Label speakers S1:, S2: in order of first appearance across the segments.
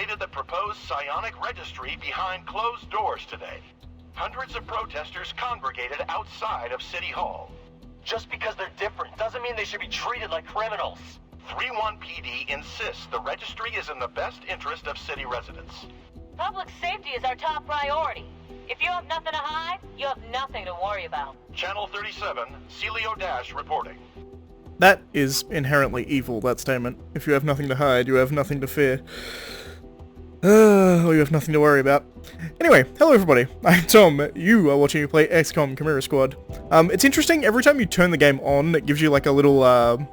S1: invaded the proposed psionic registry behind closed doors today. Hundreds of protesters congregated outside of City Hall.
S2: Just because they're different doesn't mean they should be treated like criminals.
S1: 3-1 PD insists the registry is in the best interest of city residents.
S3: Public safety is our top priority. If you have nothing to hide, you have nothing to worry about.
S1: Channel 37, Celio Dash reporting.
S4: That is inherently evil, that statement. If you have nothing to hide, you have nothing to fear. Or you have nothing to worry about. Anyway, hello everybody, I'm Tom. You are watching me play Xcom Chimera Squad. It's interesting, every time you turn the game on, it gives you like a little,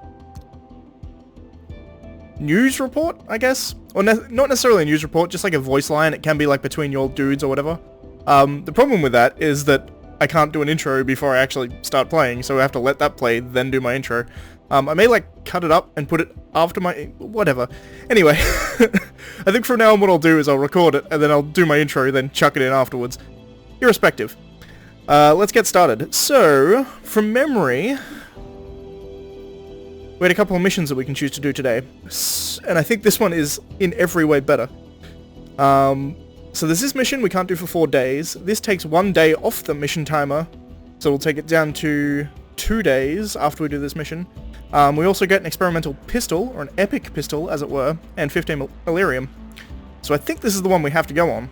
S4: news report, I guess? Or not necessarily a news report, just like a voice line. It can be like between your dudes or whatever. The problem with that is that I can't do an intro before I actually start playing, so I have to let that play, then do my intro. I may like cut it up and put it after my... whatever. Anyway, I think from now on what I'll do is I'll record it, and then I'll do my intro, then chuck it in afterwards. Irrespective. Let's get started. So, from memory... we had a couple of missions that we can choose to do today, and I think this one is in every way better. So there's this mission we can't do for 4 days. This takes 1 day off the mission timer, so we'll take it down to 2 days after we do this mission. We also get an experimental pistol, or an epic pistol as it were, and 15 Illyrium. So I think this is the one we have to go on.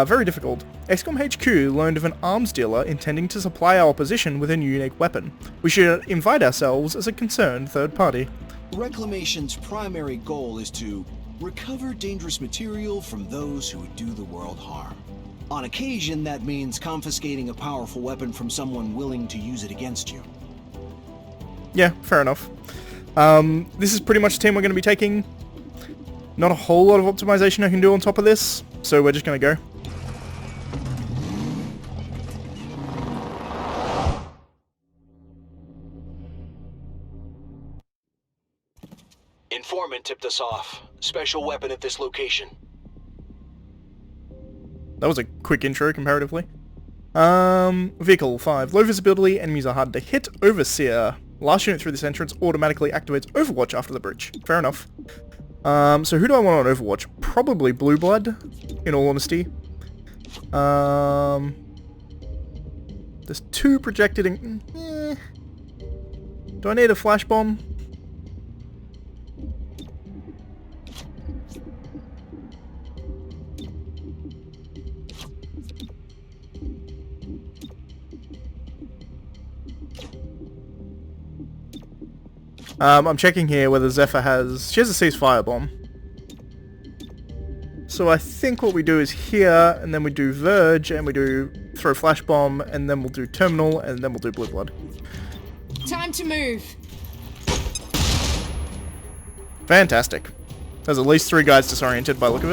S4: Very difficult. Xcom HQ learned of an arms dealer intending to supply our opposition with a unique weapon. We should invite ourselves as a concerned third party.
S5: Reclamation's primary goal is to recover dangerous material from those who would do the world harm. On occasion, that means confiscating a powerful weapon from someone willing to use it against you.
S4: Yeah, fair enough. This is pretty much the team we're going to be taking. Not a whole lot of optimization I can do on top of this, so we're just going to go.
S5: Informant tipped us off. Special weapon at this location.
S4: That was a quick intro, comparatively. Vehicle 5. Low visibility, enemies are hard to hit. Overseer. Last unit through this entrance automatically activates Overwatch after the breach. Fair enough. So who do I want on Overwatch? Probably Blue Blood, in all honesty. There's 2 projected in... Do I need a flash bomb? I'm checking here whether Zephyr has... she has a ceasefire bomb. So I think what we do is here, and then we do Verge, and we do throw flash bomb, and then we'll do Terminal, and then we'll do Blue Blood.
S6: Time to move.
S4: Fantastic. There's at least 3 guys disoriented by the look of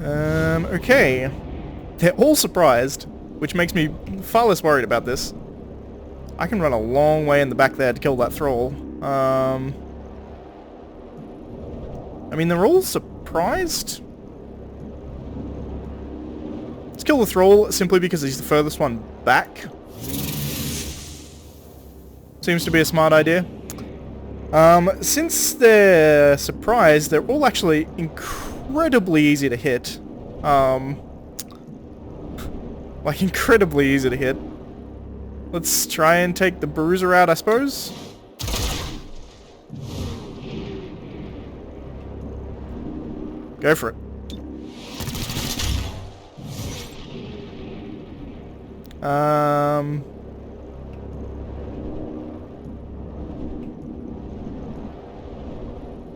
S4: it. Okay. They're all surprised, which makes me far less worried about this. I can run a long way in the back there to kill that thrall. I mean, they're all surprised. Let's kill the thrall simply because he's the furthest one back. Seems to be a smart idea. Since they're surprised, they're all actually incredibly easy to hit. Like, incredibly easy to hit. Let's try and take the bruiser out, I suppose. Go for it.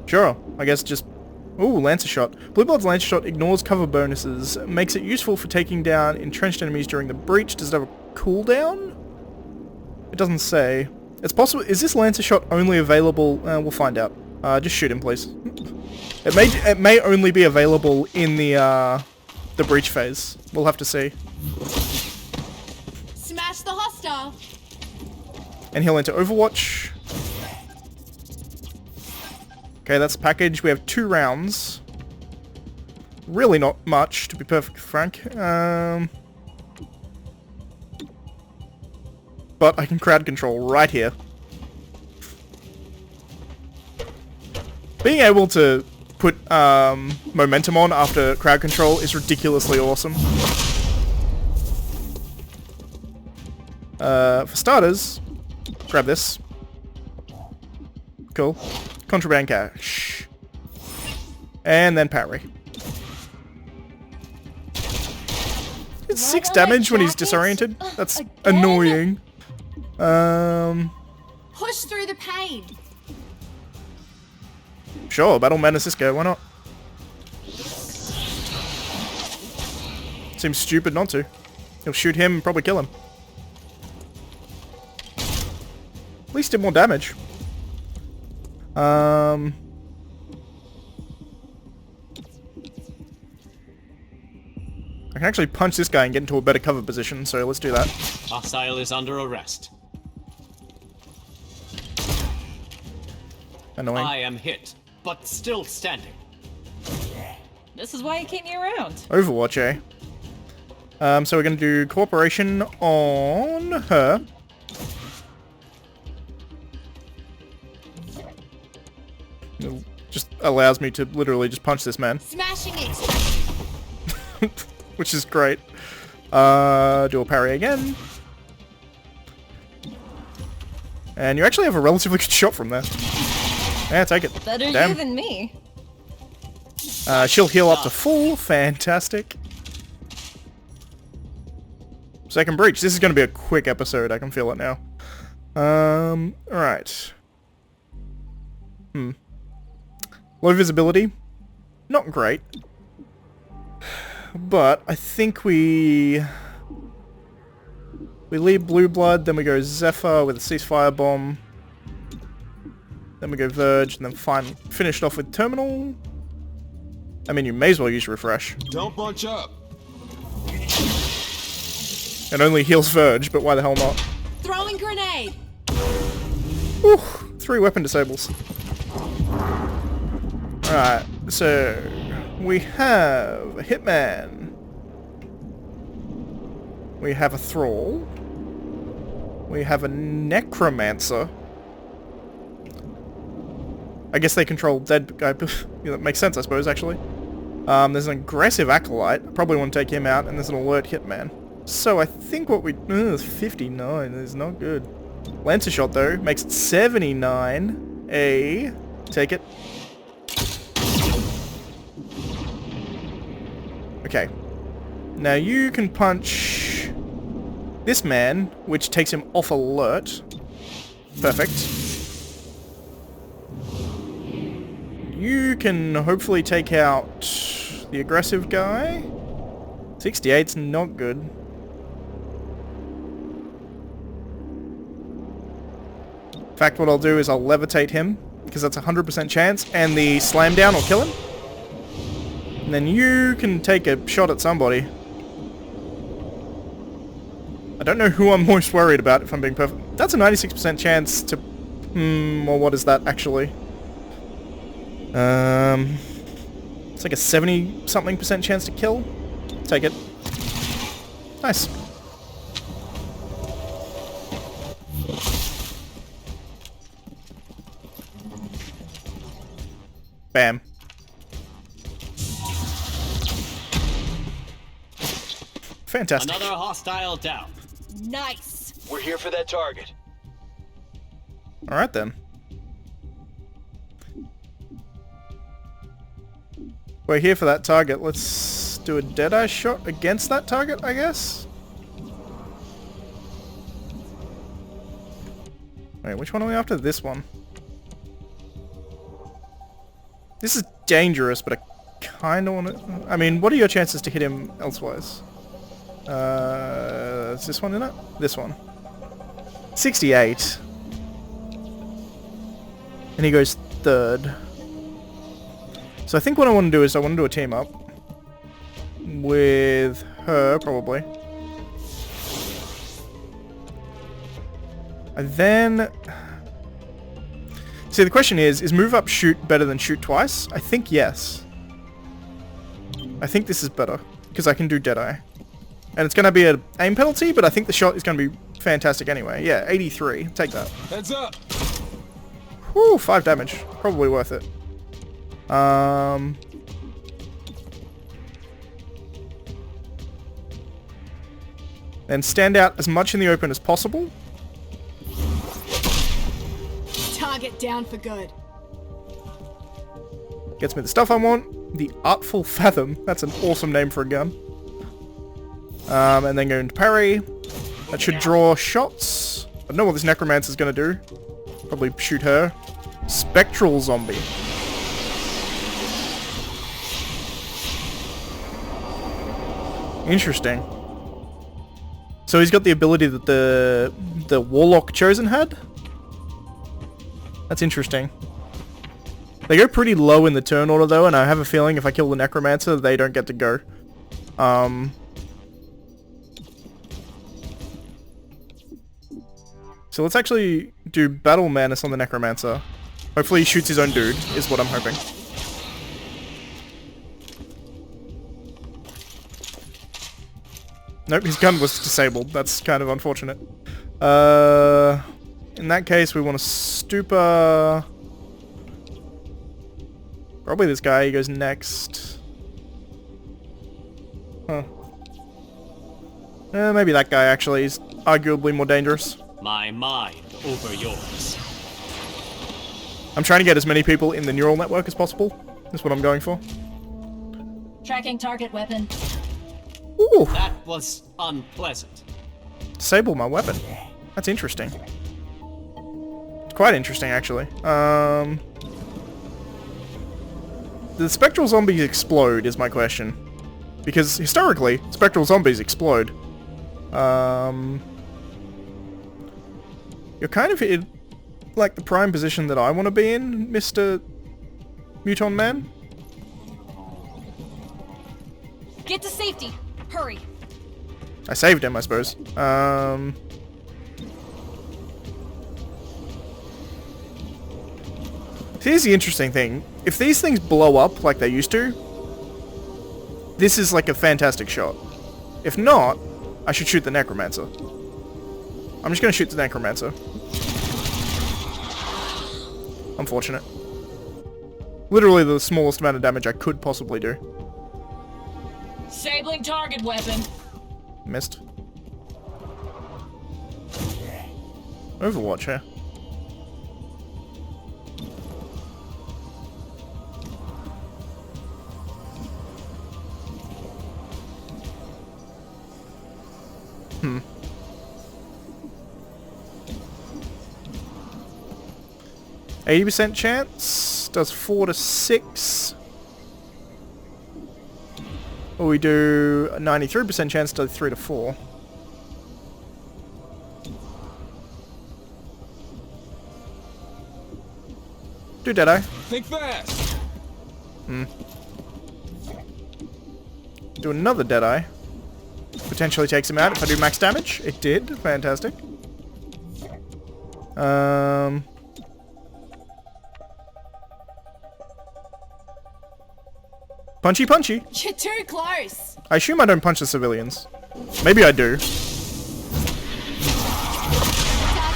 S4: Sure, I guess just... ooh, Lancer Shot. Blue Blood's Lancer Shot ignores cover bonuses, makes it useful for taking down entrenched enemies during the breach. Does it have a cooldown? It doesn't say. It's possible... is this Lancer Shot only available... we'll find out. Just shoot him, please. It may only be available in the breach phase. We'll have to see.
S6: Smash the hostile.
S4: And he'll enter Overwatch. Okay, that's the package. We have 2 rounds. Really not much, to be perfectly frank. But I can crowd control right here. Being able to put momentum on after crowd control is ridiculously awesome. For starters, grab this. Cool. Contraband cash. And then parry. It's 6 damage when he's disoriented. That's annoying.
S6: Push through the pain.
S4: Sure, Battle Madness Cisco, why not? Seems stupid not to. He'll shoot him and probably kill him. At least did more damage. I can actually punch this guy and get into a better cover position, so let's do that.
S7: Hostile is under arrest.
S4: Annoying.
S7: I am hit, but still standing.
S3: This is why you keep me around.
S4: Overwatch, eh? So we're going to do cooperation on her. It just allows me to literally just punch this man.
S6: Smashing it.
S4: Which is great. Do a parry again. And you actually have a relatively good shot from there. Yeah, take it.
S3: Better
S4: Damn.
S3: you than me.
S4: She'll heal up to full. Fantastic. Second breach. This is going to be a quick episode. I can feel it now. Alright. Low visibility. Not great. But I think we lead Blue Blood, then we go Zephyr with a ceasefire bomb. Then we go Verge, and then finished off with Terminal. I mean, you may as well use Refresh.
S8: Don't bunch up.
S4: It only heals Verge, but why the hell not?
S6: Throwing grenade.
S4: Whew, 3 weapon disables. Alright, so we have a Hitman. We have a Thrall. We have a Necromancer. I guess they control dead guy. That makes sense, I suppose, actually. There's an aggressive Acolyte. I probably want to take him out, and there's an alert Hitman. So I think what we... 59 is not good. Lancer Shot, though, makes it 79. Take it. Okay. Now you can punch this man, which takes him off alert. Perfect. You can hopefully take out the aggressive guy. 68's not good. In fact, what I'll do is I'll levitate him, because that's a 100% chance, and the slam down will kill him. And then you can take a shot at somebody. I don't know who I'm most worried about, if I'm being perfect. That's a 96% chance to... well, what is that, actually? It's like a 70-something% chance to kill. Take it. Nice. Bam. Fantastic.
S7: Another hostile down.
S6: Nice.
S2: We're here for that target.
S4: Alright then. We're here for that target. Let's do a Deadeye shot against that target, I guess? Wait, which one are we after? This one. This is dangerous, but I kind of want to... I mean, what are your chances to hit him elsewise? Is this one in it? This one. 68. And he goes third. So I think what I want to do is I want to do a team up. With her, probably. And then... See, the question is move up shoot better than shoot twice? I think yes. I think this is better, because I can do Deadeye. And it's going to be an aim penalty, but I think the shot is going to be fantastic anyway. Yeah, 83. Take that.
S8: Heads up.
S4: Whew, 5 damage. Probably worth it. And stand out as much in the open as possible.
S6: Target down for good.
S4: Gets me the stuff I want. The Artful Fathom. That's an awesome name for a gun. And then go into parry. That should draw shots. I don't know what this Necromancer's gonna do. Probably shoot her. Spectral Zombie. Interesting. So he's got the ability that the Warlock Chosen had? That's interesting. They go pretty low in the turn order though, and I have a feeling if I kill the Necromancer, they don't get to go. So let's actually do Battle Madness on the Necromancer. Hopefully he shoots his own dude, is what I'm hoping. Nope, his gun was disabled. That's kind of unfortunate. In that case, we want to Stupa... Probably this guy, he goes next. Huh. Maybe that guy actually is arguably more dangerous.
S7: My mind over yours.
S4: I'm trying to get as many people in the neural network as possible. That's what I'm going for.
S6: Tracking target weapon.
S4: Ooh!
S7: That was unpleasant.
S4: Disable my weapon. That's interesting. It's quite interesting, actually. The spectral zombies explode, is my question. Because, historically, spectral zombies explode. You're kind of in, like, the prime position that I want to be in, Mr. Muton Man.
S6: Get to safety. Hurry.
S4: I saved him, I suppose. Here's the interesting thing. If these things blow up like they used to, this is like a fantastic shot. If not, I should shoot the Necromancer. I'm just gonna shoot the Necromancer. Unfortunate. Literally the smallest amount of damage I could possibly do.
S6: Sabling target weapon.
S4: Missed. Overwatch, huh? Hmm. %, chance. Does 4 to 6. Or we do a 93% chance, does 3 to 4. Do Deadeye.
S8: Think fast.
S4: Hmm. Do another Deadeye. Potentially takes him out if I do max damage. It did. Fantastic. Punchy punchy.
S6: You're too close.
S4: I assume I don't punch the civilians. Maybe I do.
S6: Target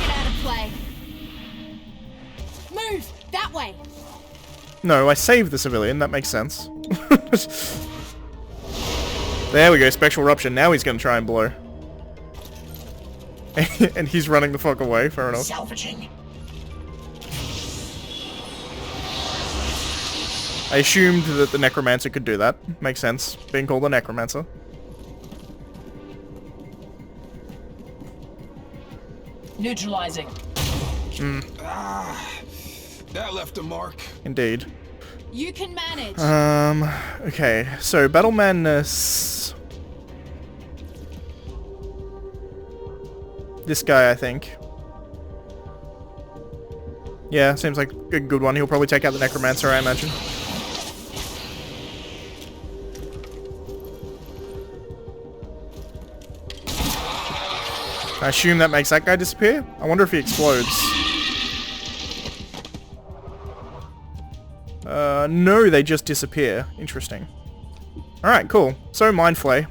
S6: out of play. Move that way.
S4: No, I saved the civilian. That makes sense. There we go. Spectral Eruption. Now he's going to try and blow. And he's running the fuck away. Fair enough.
S1: Salvaging.
S4: I assumed that the Necromancer could do that. Makes sense. Being called a Necromancer.
S6: Neutralizing.
S8: That left a mark.
S4: Indeed.
S6: You can manage.
S4: Okay. So, Battle Madness... This guy, I think. Yeah, seems like a good one. He'll probably take out the Necromancer, I imagine. I assume that makes that guy disappear? I wonder if he explodes. No, they just disappear. Interesting. Alright, cool. So, Mind Flay.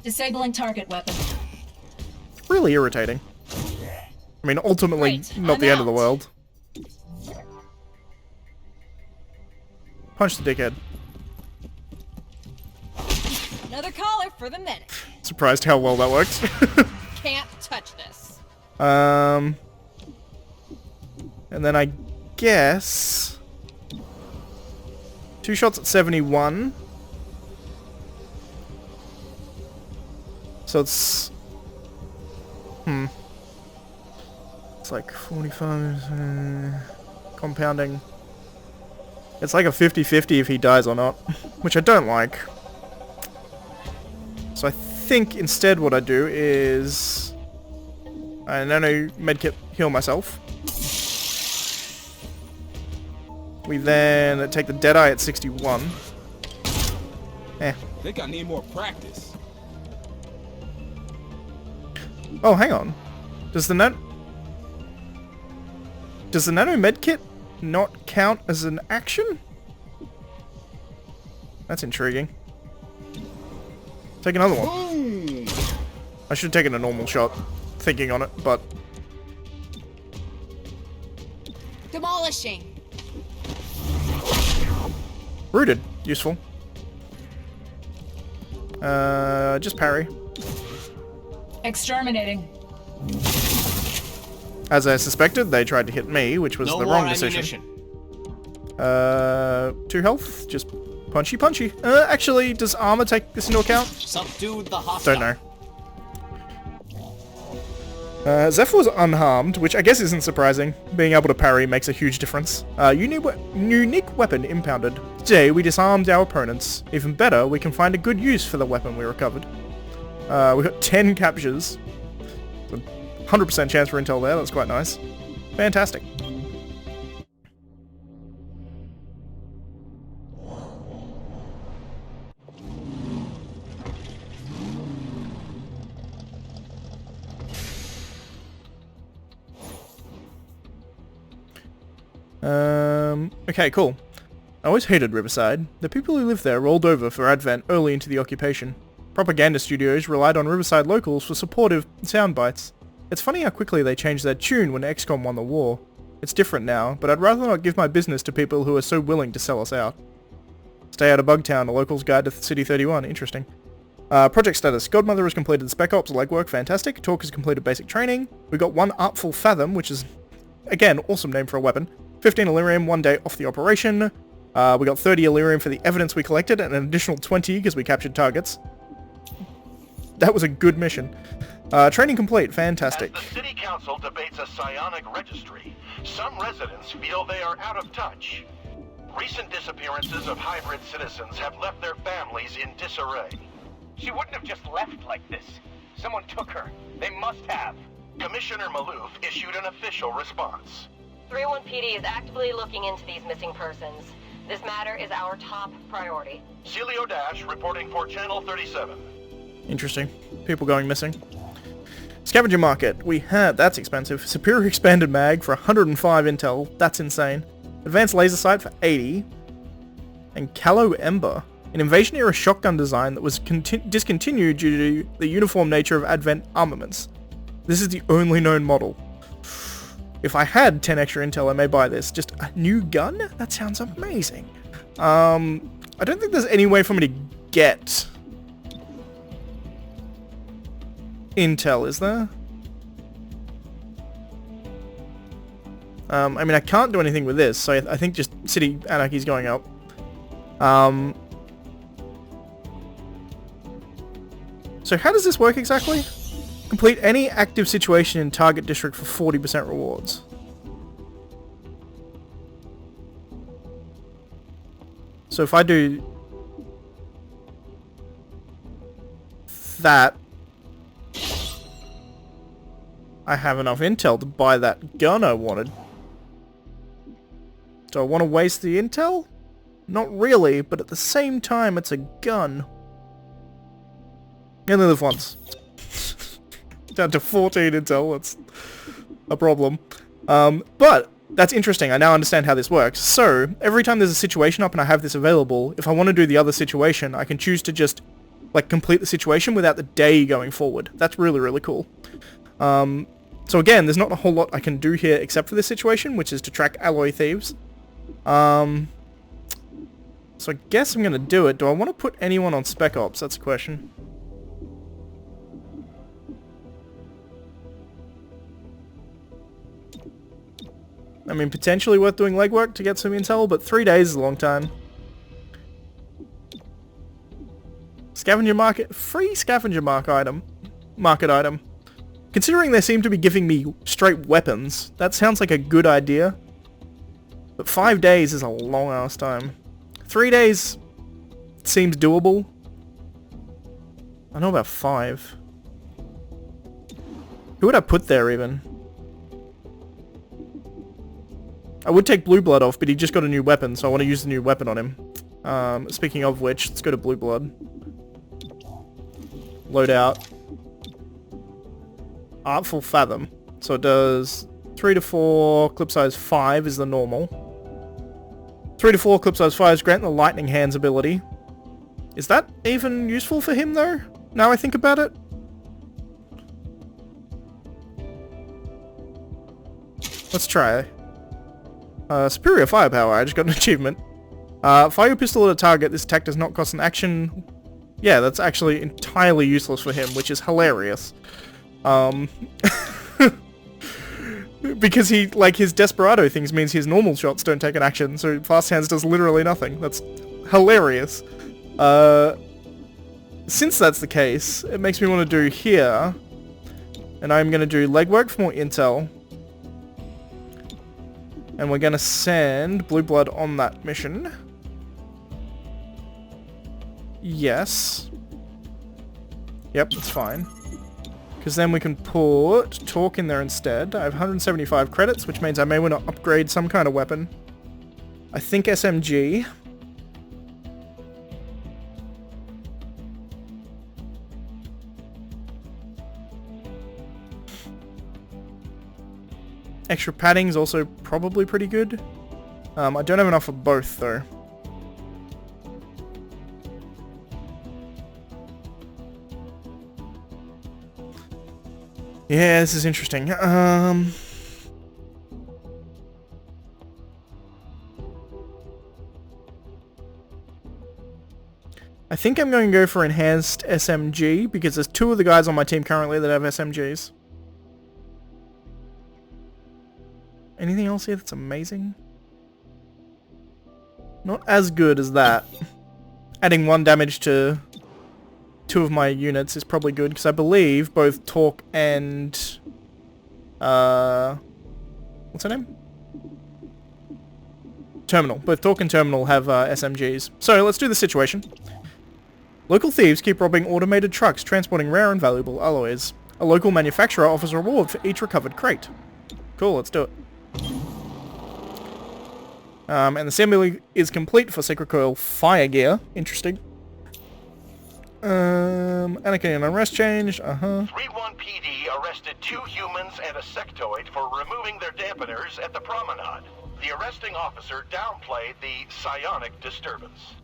S6: Disabling target weapon.
S4: really irritating. I mean, ultimately,
S6: Great,
S4: not
S6: I'm
S4: the end of the
S6: out.
S4: world. Punch the dickhead.
S6: Another caller for the medic.
S4: Surprised how well that worked.
S6: Can't touch this.
S4: And then I guess 2 shots at 71. So it's it's like 45 compounding. It's like a 50-50 if he dies or not, which I don't like. So I think instead what I do is I nano medkit heal myself. We then take the Deadeye at 61.
S8: Think I need more practice.
S4: Oh, hang on. Does the nano medkit not count as an action? That's intriguing. Take another one.
S8: Boom!
S4: I should have taken a normal shot, thinking on it, but
S6: Demolishing.
S4: rooted. Useful. Just parry.
S6: Exterminating.
S4: As I suspected, they tried to hit me, which was
S7: No
S4: the
S7: more
S4: wrong decision.
S7: ammunition.
S4: 2 health. Just punchy punchy. Actually, does armor take this into account?
S7: Subdued the hostile.
S4: Don't know. Zephyr was unharmed, which I guess isn't surprising. Being able to parry makes a huge difference. Unique weapon impounded. Today we disarmed our opponents. Even better, we can find a good use for the weapon we recovered. We got 10 captures. 100% chance for intel there, that's quite nice. Fantastic. Okay, cool. I always hated Riverside. The people who lived there rolled over for Advent early into the occupation. Propaganda studios relied on Riverside locals for supportive sound bites. It's funny how quickly they changed their tune when XCOM won the war. It's different now, but I'd rather not give my business to people who are so willing to sell us out. Stay out of Bugtown, a local's guide to City 31. Interesting. Project status. Godmother has completed Spec Ops legwork, fantastic. Talk has completed basic training. We got 1 Artful Fathom, which is, again, awesome name for a weapon. 15 Illyrium, 1 day off the operation. We got 30 Illyrium for the evidence we collected, and an additional 20 because we captured targets. That was a good mission. Training complete, fantastic.
S1: As the city council debates a psionic registry, some residents feel they are out of touch. Recent disappearances of hybrid citizens have left their families in disarray.
S2: She wouldn't have just left like this. Someone took her. They must have.
S1: Commissioner Maloof issued an official response.
S3: 3-1 PD is actively looking into these missing persons. This matter is our top priority.
S1: Celio Dash reporting for Channel 37.
S4: Interesting. People going missing. Scavenger market. We had... That's expensive. Superior expanded mag for 105 intel. That's insane. Advanced laser sight for 80. And Callow Ember. An invasion-era shotgun design that was discontinued due to the uniform nature of Advent armaments. This is the only known model. If I had 10 extra intel, I may buy this. Just a new gun? That sounds amazing. I don't think there's any way for me to get intel, is there? I mean, I can't do anything with this, so I think just City Anarchy's going up. So how does this work exactly? Complete any active situation in target district for 40% rewards. So if I do that, I have enough intel to buy that gun I wanted. Do I want to waste the intel? Not really, but at the same time it's a gun. You only live once. Down to 14 intel, that's a problem. But that's interesting, I now understand how this works. So, every time there's a situation up and I have this available, if I want to do the other situation, I can choose to just, like, complete the situation without the day going forward. That's really, really cool. So again, there's not a whole lot I can do here except for this situation, which is to track alloy thieves. So I guess I'm going to do it. Do I want to put anyone on Spec Ops? That's a question. I mean, potentially worth doing legwork to get some intel, but 3 days is a long time. Scavenger market, free scavenger market item. Considering they seem to be giving me straight weapons, that sounds like a good idea. But 5 days is a long ass time. 3 days seems doable. I know about 5. Who would I put there even? I would take Blue Blood off, but he just got a new weapon, so I want to use the new weapon on him. Speaking of which, let's go to Blue Blood. Load out. Artful Fathom. So it does 3 to 4, clip size 5 is the normal. 3 to 4, clip size 5 is grant the Lightning Hands ability. Is that even useful for him though? Now I think about it. Let's try. Superior Firepower, I just got an achievement. Fire your pistol at a target, this attack does not cost an action. Yeah, that's actually entirely useless for him, which is hilarious. Because he, like, his Desperado things means his normal shots don't take an action, so Fast Hands does literally nothing. That's hilarious. Since that's the case, it makes me want to do here, and I'm going to do legwork for more intel. And we're going to send Blue Blood on that mission. Yes. Yep, that's fine. Because then we can put Torque in there instead. I have 175 credits, which means I may want to upgrade some kind of weapon. I think SMG. Extra padding is also probably pretty good. I don't have enough for both though. Yeah, this is interesting. I think I'm going to go for enhanced SMG because there's 2 of the guys on my team currently that have SMGs. Anything else here that's amazing? Not as good as that. Adding 1 damage to 2 of my units is probably good, because I believe both Torque and... what's her name? Terminal. Both Torque and Terminal have SMGs. So, let's do the situation. Local thieves keep robbing automated trucks transporting rare and valuable alloys. A local manufacturer offers a reward for each recovered crate. Cool, let's do it. And the assembly is complete for Sacred Coil Fire Gear. Interesting. Anakin and arrest changed.
S1: 3-1 PD arrested 2 humans and a sectoid for removing their dampeners at the promenade. The arresting officer downplayed the psionic disturbance.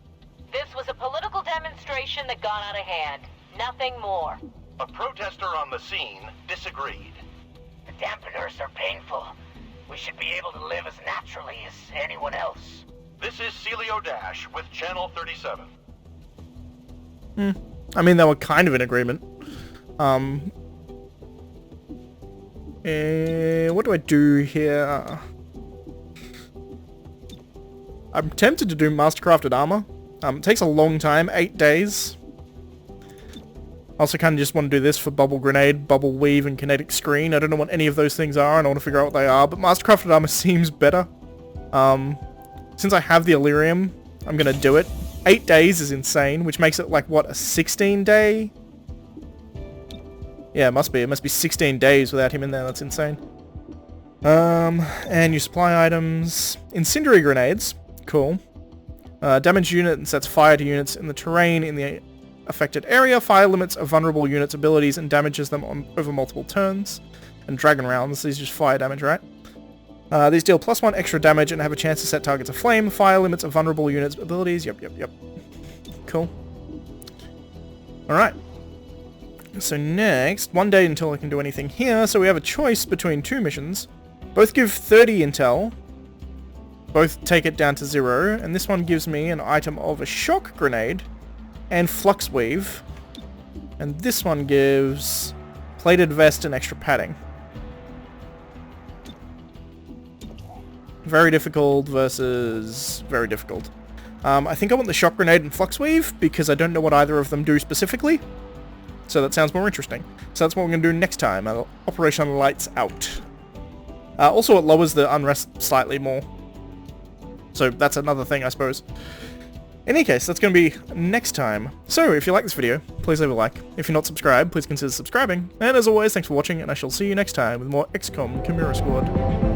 S3: This was a political demonstration that got out of hand. Nothing more.
S1: A protester on the scene disagreed.
S2: The dampeners are painful. We should be able to live as naturally as anyone else.
S1: This is Celio Dash with Channel 37.
S4: I mean, they were kind of in agreement. What do I do here? I'm tempted to do Mastercrafted Armor. It takes a long time, 8 days. I also kind of just want to do this for Bubble Grenade, Bubble Weave, and Kinetic Screen. I don't know what any of those things are, and I want to figure out what they are, but Mastercrafted Armor seems better. Since I have the Illyrium, I'm going to do it. 8 days is insane, which makes it like, what, a 16-day? Yeah, it must be. It must be 16 days without him in there. That's insane. And you supply items. Incendiary Grenades. Cool. Damage unit and sets fire to units in the terrain in the affected area. Fire limits a vulnerable unit's abilities and damages them over multiple turns. And Dragon Rounds. These are just fire damage, right? These deal +1 extra damage and have a chance to set targets aflame. Fire limits a vulnerable unit's abilities. Yep. Cool. Alright. So next, 1 day until I can do anything here, so we have a choice between 2 missions. Both give 30 intel. Both take it down to 0, and this one gives me an item of a shock grenade and flux weave. And this one gives plated vest and extra padding. Very difficult versus very difficult. I think I want the shock grenade and flux weave because I don't know what either of them do specifically. So that sounds more interesting. So that's what we're going to do next time. Operation Lights Out. Also, it lowers the unrest slightly more. So that's another thing, I suppose. In any case, that's going to be next time. So if you like this video, please leave a like. If you're not subscribed, please consider subscribing. And as always, thanks for watching, and I shall see you next time with more XCOM Chimera Squad.